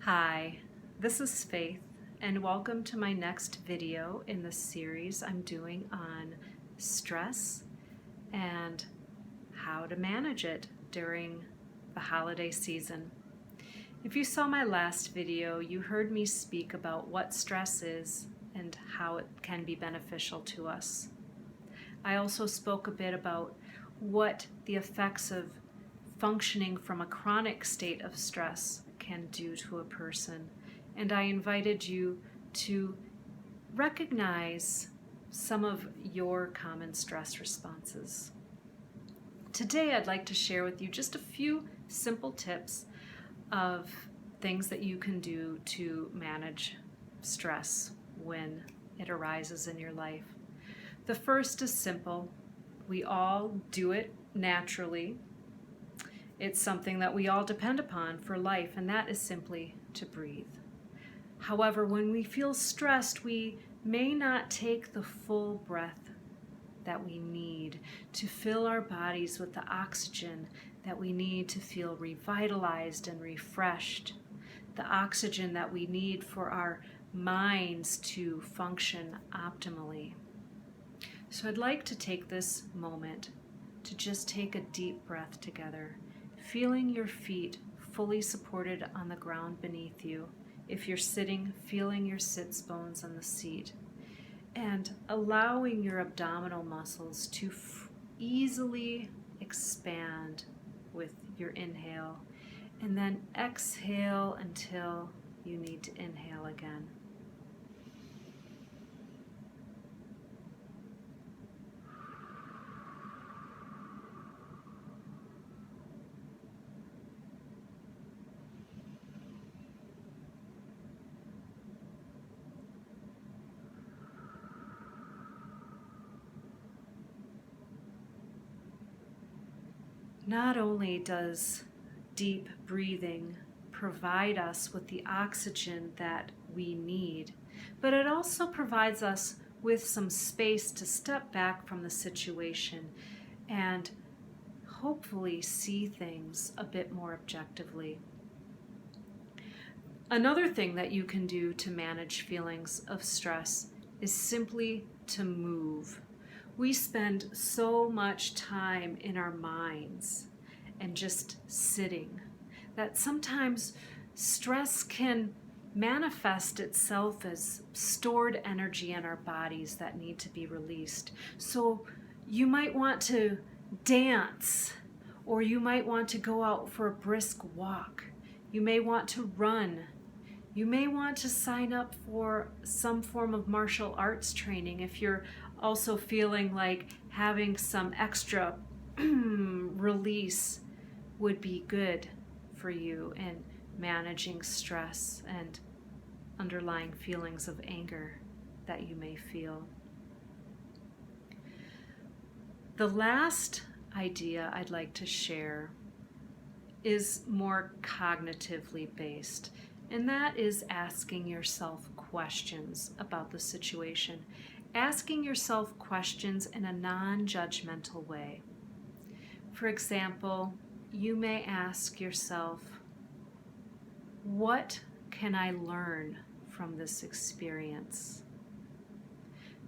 Hi, this is Faith, and welcome to my next video in the series I'm doing on stress and how to manage it during the holiday season. If you saw my last video, you heard me speak about what stress is and how it can be beneficial to us. I also spoke a bit about what the effects of functioning from a chronic state of stress can do to a person. And I invited you to recognize some of your common stress responses. Today, I'd like to share with you just a few simple tips of things that you can do to manage stress when it arises in your life. The first is simple. We all do it naturally. It's something that we all depend upon for life, and that is simply to breathe. However, when we feel stressed, we may not take the full breath that we need to fill our bodies with the oxygen that we need to feel revitalized and refreshed, the oxygen that we need for our minds to function optimally. So I'd like to take this moment to just take a deep breath together, feeling your feet fully supported on the ground beneath you. If you're sitting, feeling your sits bones on the seat, and allowing your abdominal muscles to easily expand with your inhale, and then exhale until you need to inhale again. Not only does deep breathing provide us with the oxygen that we need, but it also provides us with some space to step back from the situation and hopefully see things a bit more objectively. Another thing that you can do to manage feelings of stress is simply to move. We spend so much time in our minds and just sitting that sometimes stress can manifest itself as stored energy in our bodies that need to be released. So you might want to dance, or you might want to go out for a brisk walk. You may want to run. You may want to sign up for some form of martial arts training if you're also feeling like having some extra release would be good for you in managing stress and underlying feelings of anger that you may feel. The last idea I'd like to share is more cognitively based, and that is asking yourself questions about the situation. Asking yourself questions in a non-judgmental way. For example, you may ask yourself, what can I learn from this experience?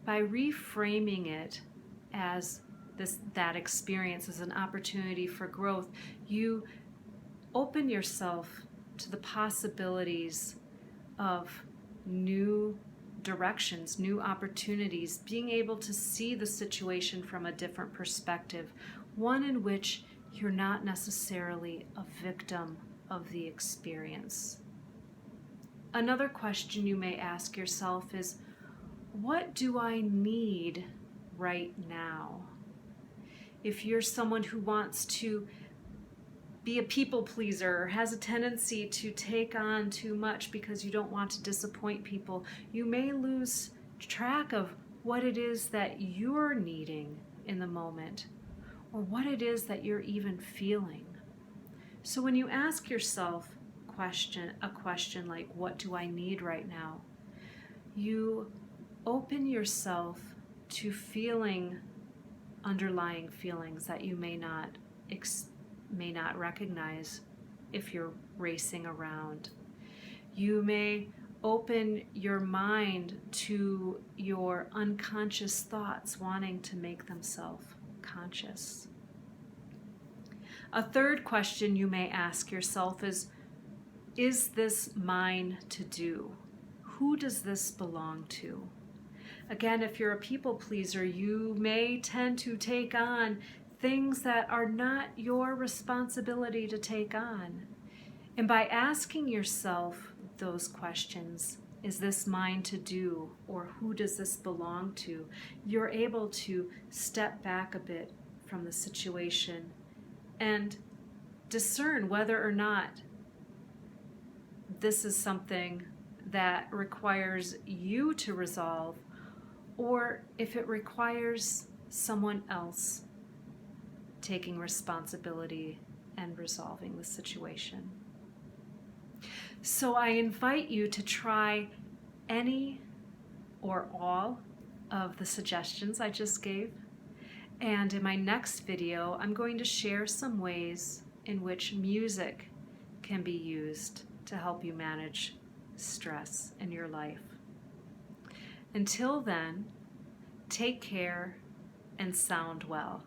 By reframing it as that experience as an opportunity for growth, you open yourself to the possibilities of new directions, new opportunities, being able to see the situation from a different perspective, one in which you're not necessarily a victim of the experience. Another question you may ask yourself is, what do I need right now? If you're someone who wants to be a people pleaser or has a tendency to take on too much because you don't want to disappoint people, you may lose track of what it is that you're needing in the moment or what it is that you're even feeling. So when you ask yourself a question like, what do I need right now? You open yourself to feeling underlying feelings that you may not recognize if you're racing around. You may open your mind to your unconscious thoughts wanting to make themselves conscious. A third question you may ask yourself is this mine to do? Who does this belong to? Again, if you're a people pleaser, you may tend to take on things that are not your responsibility to take on. And by asking yourself those questions, is this mine to do, or who does this belong to, you're able to step back a bit from the situation and discern whether or not this is something that requires you to resolve, or if it requires someone else taking responsibility and resolving the situation. So I invite you to try any or all of the suggestions I just gave. And in my next video, I'm going to share some ways in which music can be used to help you manage stress in your life. Until then, take care and sound well.